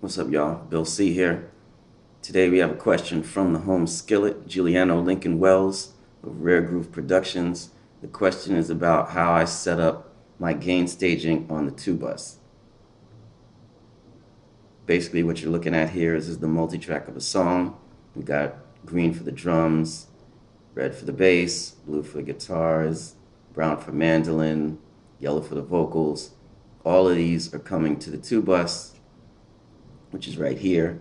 What's up, y'all? Bill C here. Today we have a question from the home skillet, Giuliano Lincoln Wells of Rare Groove Productions. The question is about how I set up my gain staging on the 2-bus. Basically what you're looking at here is the multi-track of a song. We got green for the drums, red for the bass, blue for the guitars, brown for mandolin, yellow for the vocals. All of these are coming to the 2-bus, which is right here.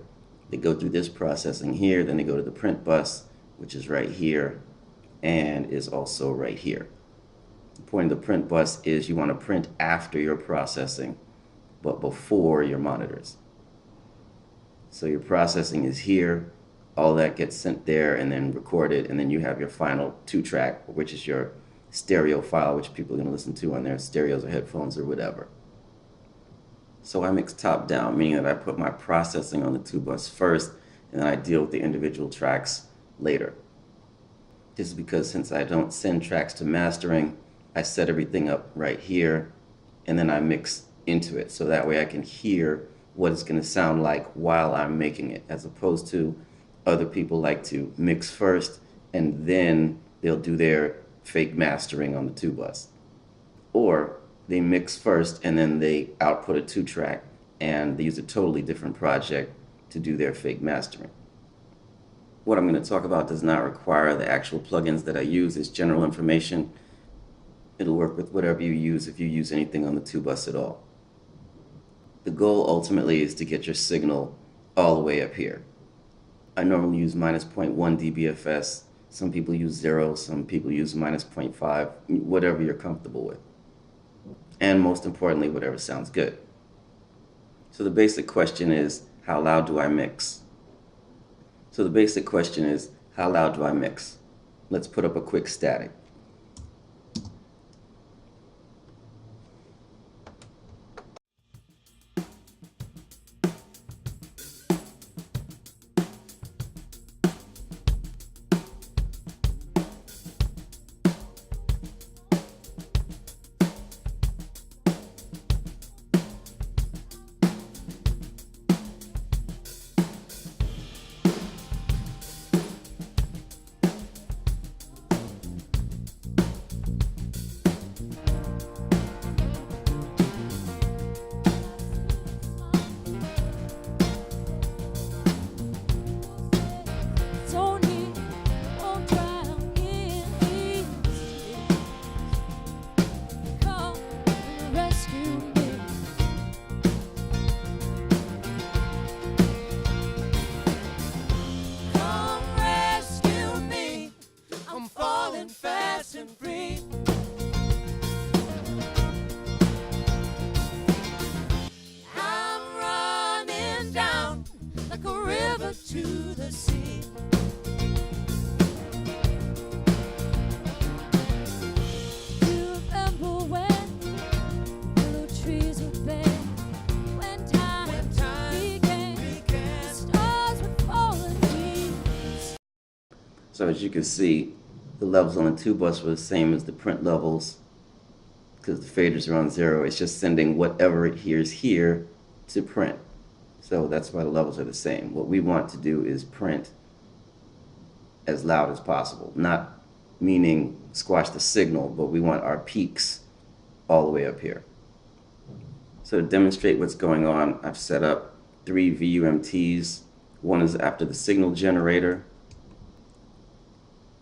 They go through this processing here, then they go to the print bus, which is right here, and is also right here. The point of the print bus is you want to print after your processing, but before your monitors. So your processing is here, all that gets sent there and then recorded, and then you have your final 2-track, which is your stereo file, which people are going to listen to on their stereos or headphones or whatever. So I mix top down, meaning that I put my processing on the 2-bus first, and then I deal with the individual tracks later. This is because since I don't send tracks to mastering, I set everything up right here, and then I mix into it, so that way I can hear what it's going to sound like while I'm making it, as opposed to other people like to mix first, and then they'll do their fake mastering on the 2-bus. Or they mix first and then they output a 2-track and they use a totally different project to do their fake mastering. What I'm going to talk about does not require the actual plugins that I use. It's general information. It'll work with whatever you use if you use anything on the 2-bus at all. The goal ultimately is to get your signal all the way up here. I normally use -0.1 dBFS. Some people use 0, some people use -0.5, whatever you're comfortable with. And most importantly, whatever sounds good. So the basic question is, how loud do I mix? Let's put up a quick static. To the sea. You remember when willow trees were bare, when time began, the stars would fall and So as you can see, the levels on the 2-bus were the same as the print levels because the faders are on 0. It's just sending whatever it hears here to print. So that's why the levels are the same. What we want to do is print as loud as possible. Not meaning squash the signal, but we want our peaks all the way up here. So to demonstrate what's going on, I've set up 3 VUMTs. One is after the signal generator,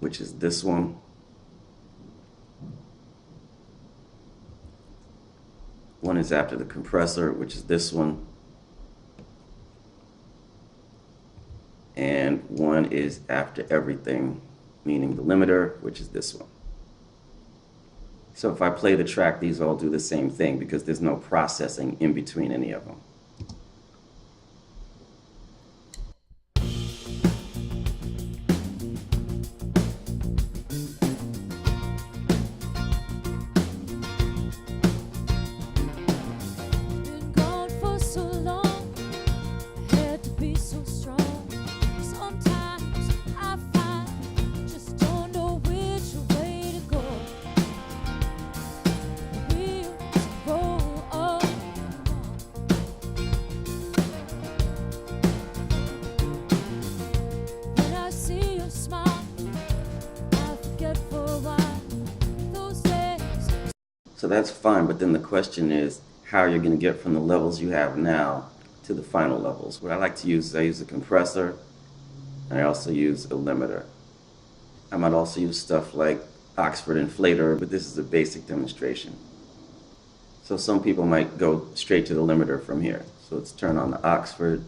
which is this one. One is after the compressor, which is this one. And one is after everything, meaning the limiter, which is this one. So if I play the track, these all do the same thing because there's no processing in between any of them. been gone for so long, I had to be so strong. Sometimes I find just don't know which way to go. The wheels roll on. So that's fine, but then the question is how you're going to get from the levels you have now to the final levels. What I like to use is I use a compressor, and I also use a limiter. I might also use stuff like Oxford Inflator, but this is a basic demonstration. So some people might go straight to the limiter from here. So let's turn on the Oxford.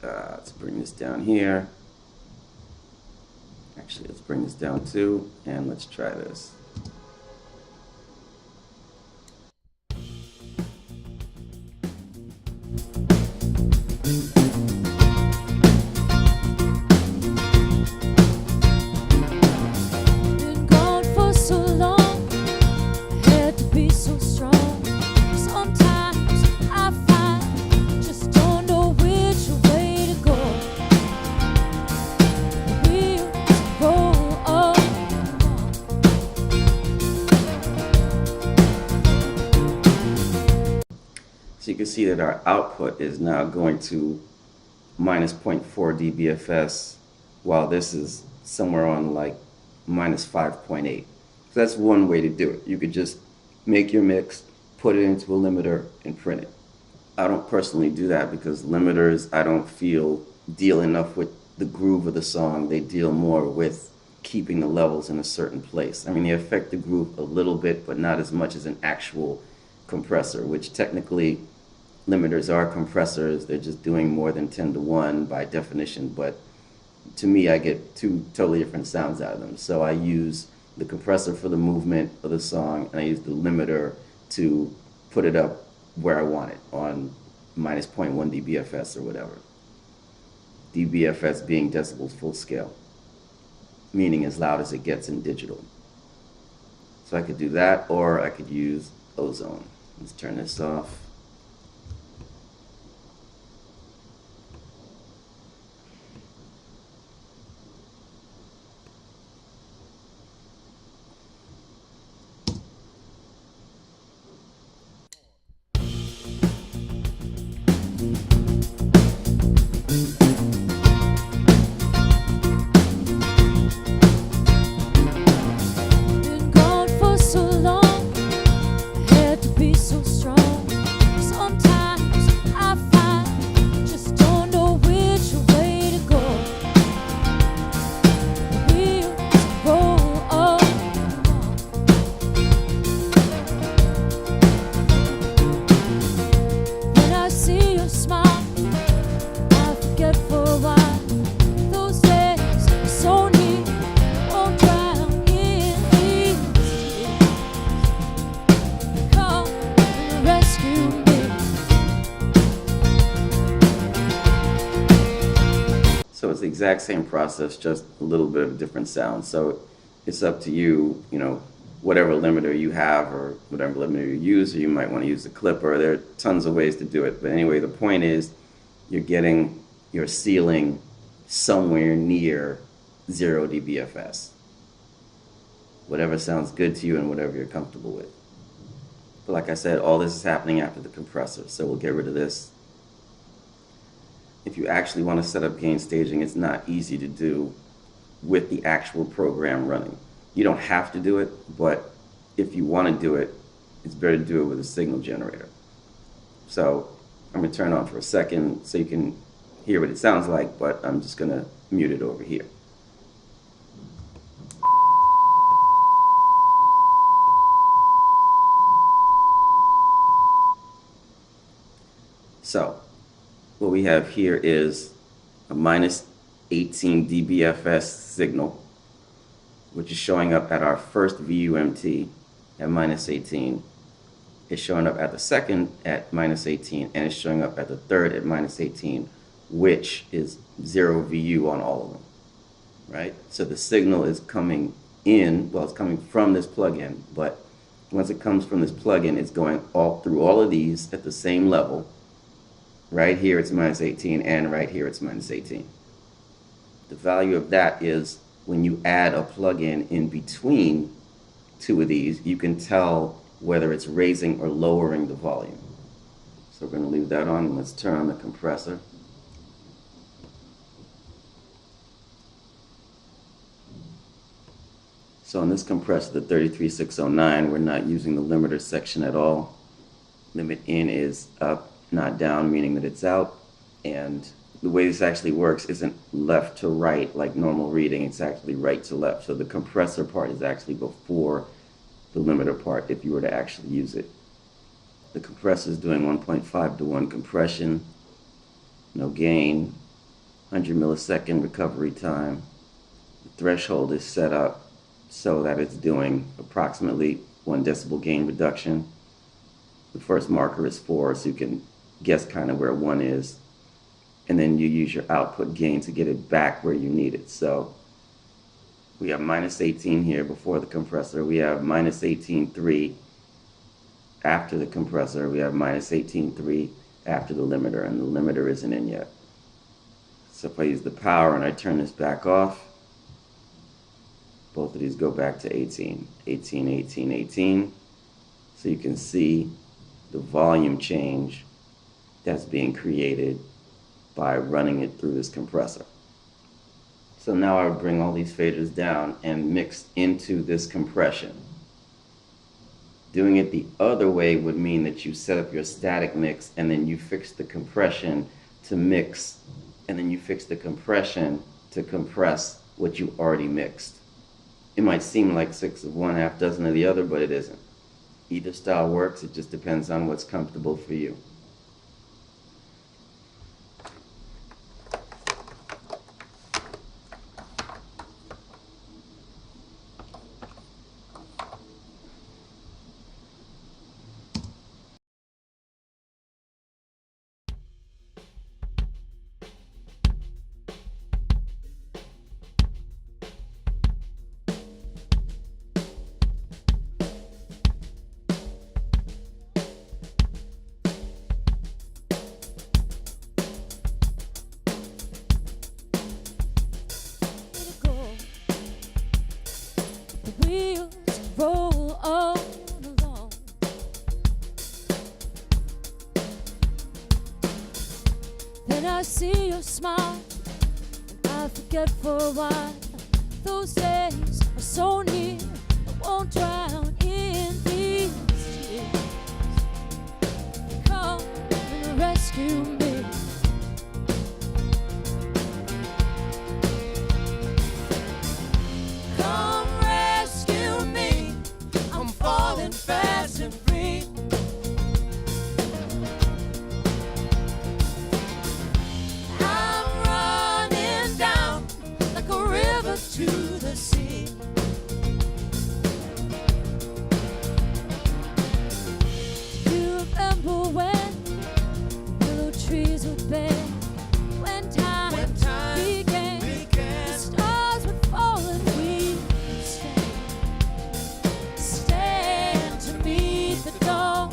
Let's bring this down here. Actually, let's bring this down too, and let's try this. Been gone for so long, had to be so strong. Sometimes I find just don't know which way to go. Wheels roll on. So you can see that our output is now going to minus 0.4 dBFS, while this is somewhere on like minus 5.8. So that's one way to do it. You could just make your mix, put it into a limiter, and print it. I don't personally do that because limiters, I don't feel, deal enough with the groove of the song. They deal more with keeping the levels in a certain place. I mean, they affect the groove a little bit, but not as much as an actual compressor, which technically limiters are compressors. They're just doing more than 10 to 1 by definition, but to me, I get two totally different sounds out of them. So I use the compressor for the movement of the song, and I use the limiter to put it up where I want it, on minus 0.1 dBFS or whatever. dBFS being decibels full scale, meaning as loud as it gets in digital. So I could do that, or I could use ozone. Let's turn this off. Been gone for so long, had to be so strong. Sometimes I find just don't know which way to go. Wheels roll on. When I see your smile, I forget for a while. Those days are so near, won't drown in these tears. Come and rescue me. So it's the exact same process, just a little bit of different sound. So it's up to you, whatever limiter you have or whatever limiter you use, or you might want to use the clipper. There are tons of ways to do it. But anyway, the point is you're getting your ceiling somewhere near 0 dBFS. Whatever sounds good to you and whatever you're comfortable with. But like I said, all this is happening after the compressor, so we'll get rid of this. If you actually want to set up gain staging, it's not easy to do with the actual program running. You don't have to do it, but if you want to do it, it's better to do it with a signal generator. So I'm going to turn it on for a second so you can hear what it sounds like, but I'm just going to mute it over here. So what we have here is a minus 18 dBFS signal, which is showing up at our first VUMT at minus 18. It's showing up at the second at minus 18, and it's showing up at the third at minus 18, which is 0 VU on all of them, right? So the signal is coming in, well, it's coming from this plugin, but once it comes from this plugin, it's going all through all of these at the same level. Right here it's minus 18, and right here it's minus 18. The value of that is when you add a plugin in between two of these, you can tell whether it's raising or lowering the volume. So we're going to leave that on, and let's turn on the compressor. So on this compressor, the 33609, we're not using the limiter section at all. Limit in is up, not down, meaning that it's out. And the way this actually works isn't left to right like normal reading, it's actually right to left. So the compressor part is actually before the limiter part if you were to actually use it. The compressor is doing 1.5 to 1 compression, no gain, 100 millisecond recovery time. The threshold is set up so that it's doing approximately 1 decibel gain reduction. The first marker is 4, so you can guess kind of where 1 is. And then you use your output gain to get it back where you need it. So we have minus 18 here before the compressor. We have minus 18.3 after the compressor. We have minus 18.3 after the limiter, and the limiter isn't in yet. So if I use the power and I turn this back off, both of these go back to 18, 18, 18, 18. So you can see the volume change that's being created by running it through this compressor. So now I would bring all these faders down and mix into this compression. Doing it the other way would mean that you set up your static mix and then you fix the compression to mix, and then you fix the compression to compress what you already mixed. It might seem like 6 of one, half dozen of the other, but it isn't. Either style works, it just depends on what's comfortable for you. Wheels roll on along. Then I see your smile, and I forget for a while. Those days are so near, I won't drown in these tears. Come and rescue me. Fast and free. I'm running down like a river to the sea. Do you remember when willow trees were bare? When time began, the stars would fall and we would stand to meet the dawn.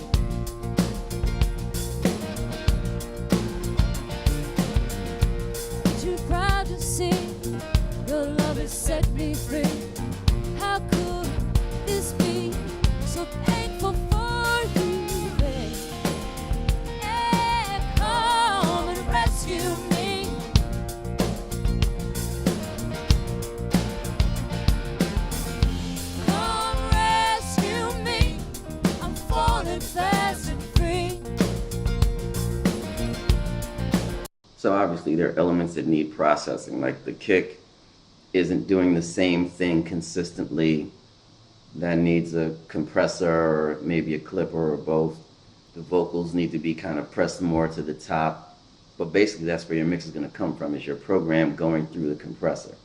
Too proud to see your love has set me free. How could this be? So thankful for you, babe. Yeah, come and rescue me. Come rescue me. I'm falling fast and free. So obviously there are elements that need processing, like the kick isn't doing the same thing consistently. That needs a compressor or maybe a clipper or both. The vocals need to be kind of pressed more to the top. But basically that's where your mix is going to come from, is your program going through the compressor.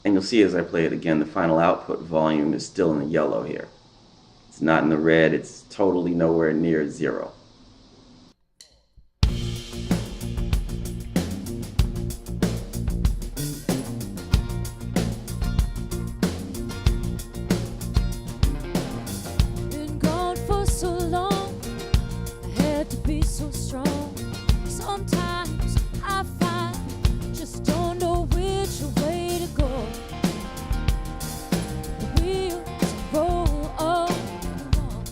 And you'll see as I play it again, the final output volume is still in the yellow here. It's not in the red, it's totally nowhere near 0. Been gone for so long, I had to be so strong. Sometimes I find just don't know which way to go. The wheels roll on along.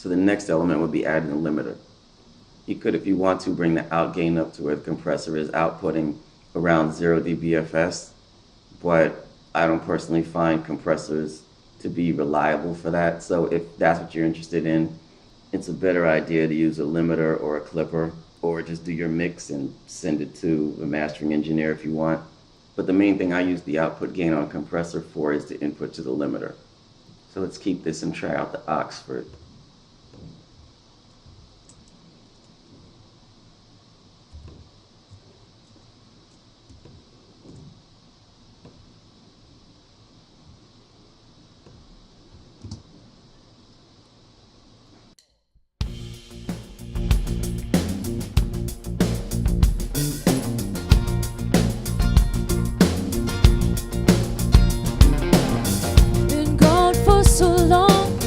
So the next element would be adding a limiter. You could, if you want to, bring the out gain up to where the compressor is outputting around 0 dBFS, but I don't personally find compressors to be reliable for that. So if that's what you're interested in, it's a better idea to use a limiter or a clipper, or just do your mix and send it to a mastering engineer if you want. But the main thing I use the output gain on a compressor for is the input to the limiter. So let's keep this and try out the Oxford. Been gone for so long,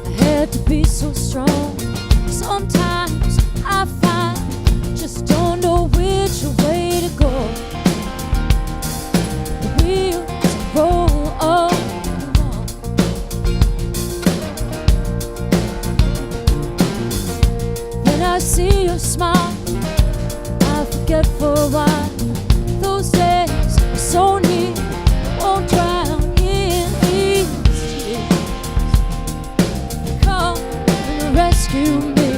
I had to be so strong. Sometimes I find just don't know which way to go. The wheels roll on and on. When I see your smile, I forget for a while. Those days are so near, won't drown in these tears. Come and rescue me.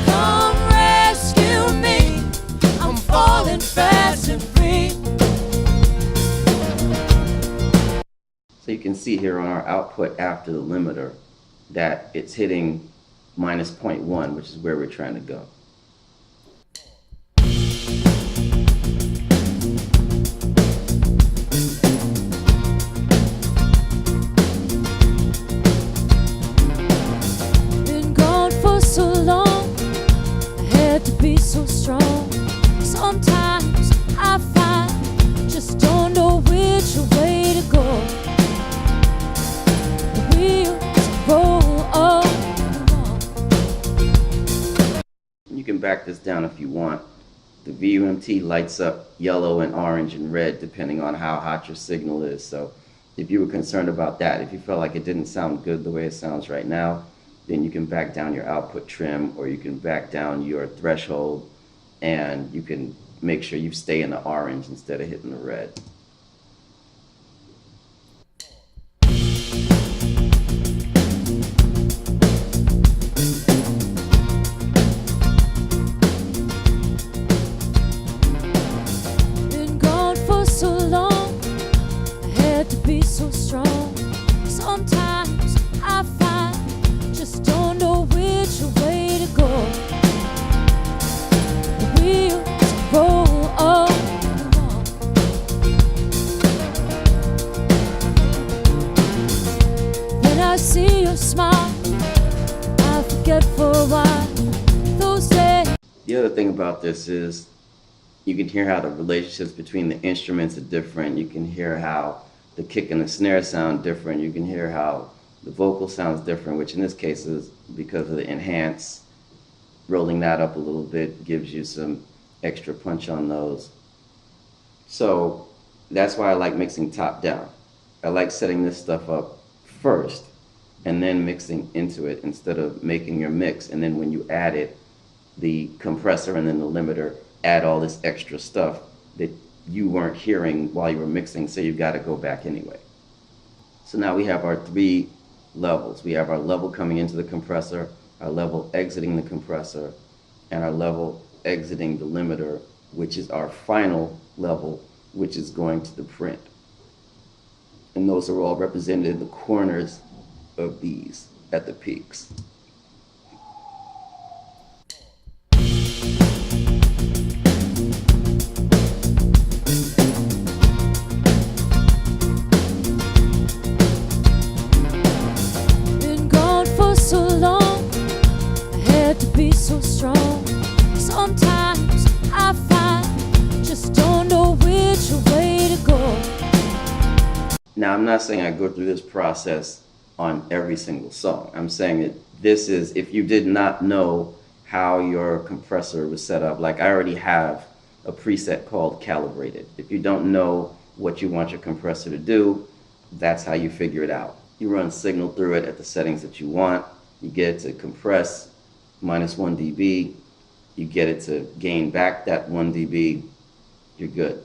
Come rescue me. I'm falling fast and free. So you can see here on our output after the limiter that it's hitting minus 0.1, which is where we're trying to go. Been gone for so long, I had to be so strong. Sometimes I find just don't know which way to go. The wheels roll on and on. You can back this down if you want. The VUMT lights up yellow and orange and red depending on how hot your signal is. So if you were concerned about that, if you felt like it didn't sound good the way it sounds right now, then you can back down your output trim, or you can back down your threshold, and you can make sure you stay in the orange instead of hitting the red. Been gone for so long, I had to be so strong. Sometimes I find just don't know which way to go. The wheels roll on and on. When I see your smile, I forget for a while. Those days. The other thing about this is you can hear how the relationships between the instruments are different. You can hear how the kick and the snare sound different. You can hear how the vocal sounds different, which in this case is because of the enhance. Rolling that up a little bit gives you some extra punch on those. So that's why I like mixing top down. I like setting this stuff up first and then mixing into it instead of making your mix. And then when you add it, the compressor and then the limiter add all this extra stuff that you weren't hearing while you were mixing, so you've got to go back anyway. So now we have our 3 levels. We have our level coming into the compressor, our level exiting the compressor, and our level exiting the limiter, which is our final level, which is going to the print. And those are all represented in the corners of these at the peaks. Been gone for so long, I had to be so strong. Sometimes I find just don't know which way to go. Now, I'm not saying I go through this process on every single song. I'm saying that this is, if you did not know how your compressor was set up, like I already have a preset called calibrated. If you don't know what you want your compressor to do. That's how you figure it out. You run signal through it at the settings that you want. You get it to compress -1 dB. You get it to gain back that 1 dB. You're good.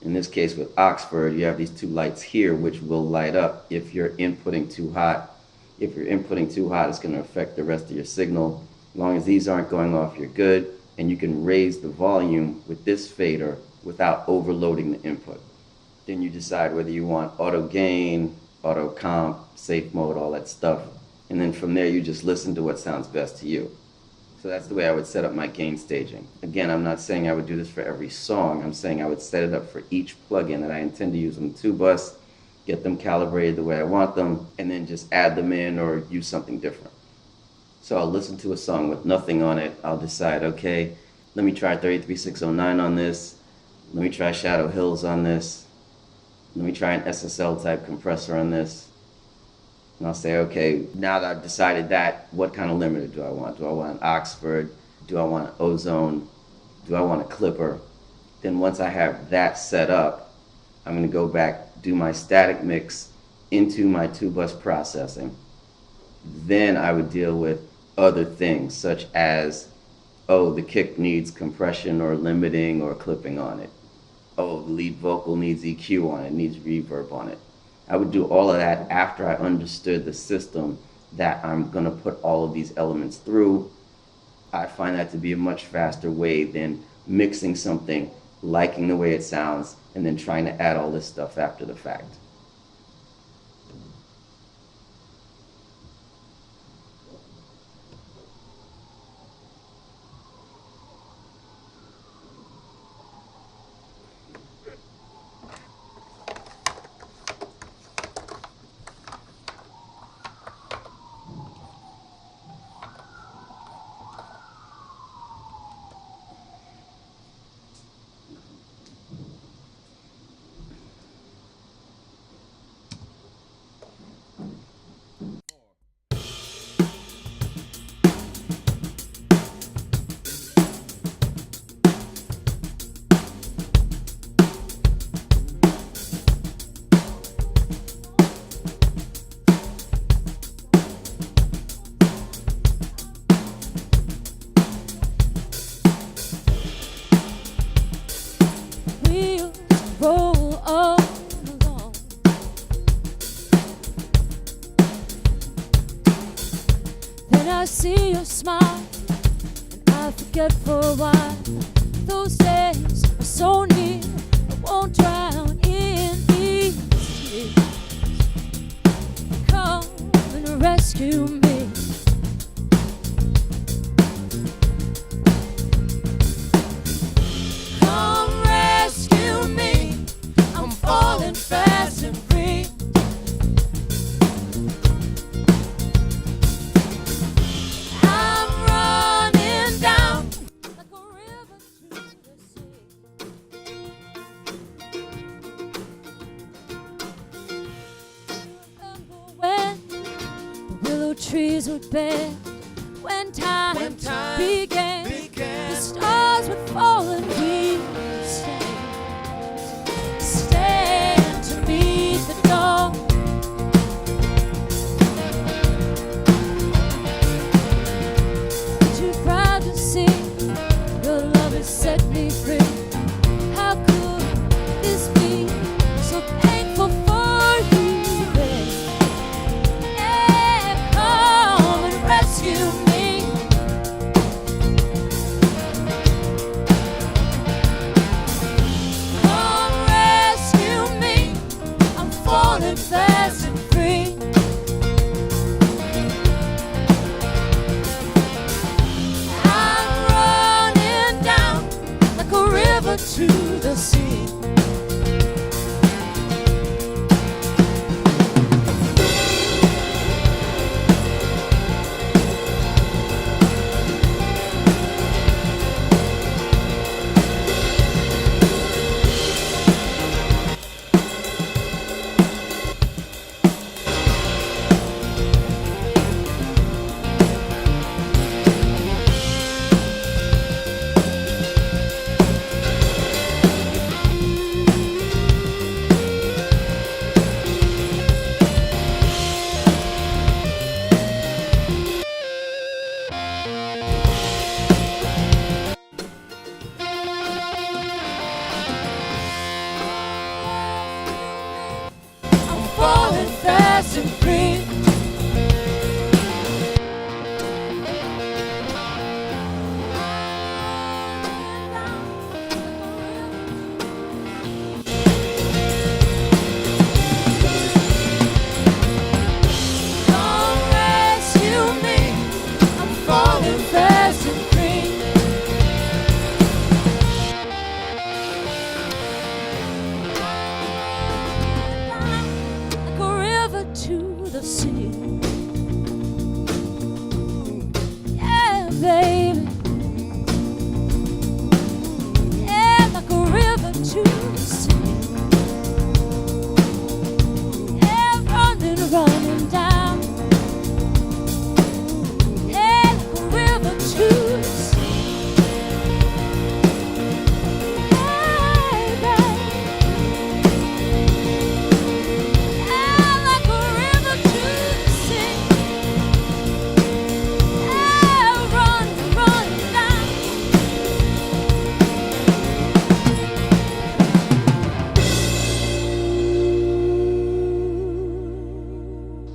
In this case with Oxford, you have these two lights here which will light up if you're inputting too hot. If you're inputting too hot, it's going to affect the rest of your signal. As long as these aren't going off, you're good. And you can raise the volume with this fader without overloading the input. Then you decide whether you want auto gain, auto comp, safe mode, all that stuff. And then from there, you just listen to what sounds best to you. So that's the way I would set up my gain staging. Again, I'm not saying I would do this for every song. I'm saying I would set it up for each plugin that I intend to use on the 2-bus, get them calibrated the way I want them, and then just add them in or use something different. So I'll listen to a song with nothing on it. I'll decide, okay, let me try 33609 on this. Let me try Shadow Hills on this. Let me try an SSL type compressor on this. And I'll say, okay, now that I've decided that, what kind of limiter do I want? Do I want an Oxford? Do I want an Ozone? Do I want a Clipper? Then once I have that set up, I'm going to go back, do my static mix into my 2-bus processing. Then I would deal with other things such as, oh, the kick needs compression or limiting or clipping on it. Oh, the lead vocal needs EQ on it, needs reverb on it. I would do all of that after I understood the system that I'm going to put all of these elements through. I find that to be a much faster way than mixing something, liking the way it sounds, and then trying to add all this stuff after the fact. Roll on along. Then I see your smile, and I forget for a while. Those days are so near, I won't drown in these tears. Come and rescue me. Fast and free. I'm running down like a river to the sea. Remember when the willow trees would bend, when time began, the stars would fall and we would stand to meet the dawn. Too proud to see your love has set me free. How could this be? So thankful for you, babe. Yeah, come and rescue me. Come rescue me. I'm falling fast and free. I'm running down like a river to the sea.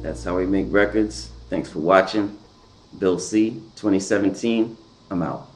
That's how we make records. Thanks for watching. Bill C, 2017. I'm out.